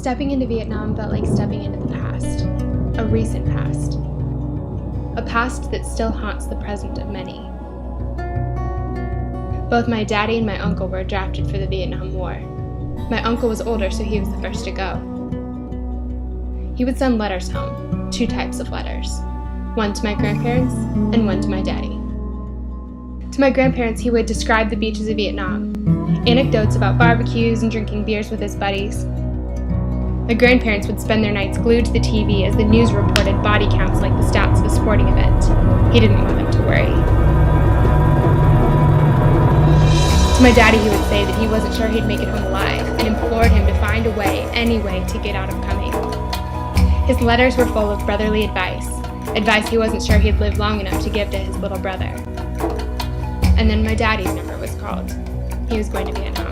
Stepping into Vietnam felt like stepping into the past, a recent past, a past that still haunts the present of many. Both my daddy and my uncle were drafted for the Vietnam War. My uncle was older, so he was the first to go. He would send letters home, 2 types of letters, one to my grandparents and one to my daddy. To my grandparents, he would describe the beaches of Vietnam, anecdotes about barbecues and drinking beers with his buddies. My grandparents would spend their nights glued to the TV as the news reported body counts like the stats of a sporting event. He didn't want them to worry. To my daddy, he would say that he wasn't sure he'd make it home alive and implored him to find a way, any way, to get out of coming. His letters were full of brotherly advice he wasn't sure he'd live long enough to give to his little brother. And then my daddy's number was called. He was going to Vietnam.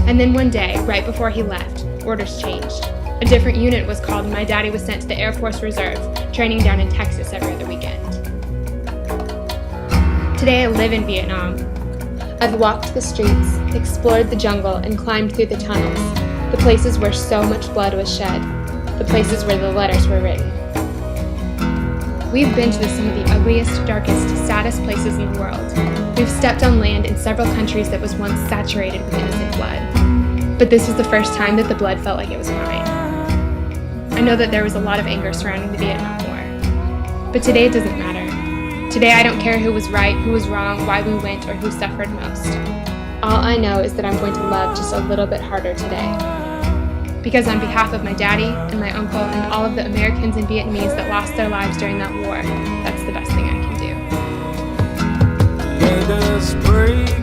And then one day, right before he left, orders changed. A different unit was called and my daddy was sent to the Air Force Reserve, training down in Texas every other weekend. Today I live in Vietnam. I've walked the streets, explored the jungle, and climbed through the tunnels, the places where so much blood was shed, the places where the letters were written. We've been to some of the ugliest, darkest, saddest places in the world. We've stepped on land in several countries that was once saturated with innocent blood. But this was the first time that the blood felt like it was mine. I know that there was a lot of anger surrounding the Vietnam War. But today it doesn't matter. Today I don't care who was right, who was wrong, why we went, or who suffered most. All I know is that I'm going to love just a little bit harder today. Because on behalf of my daddy and my uncle and all of the Americans and Vietnamese that lost their lives during that war, that's the best thing I can do. Let us pray.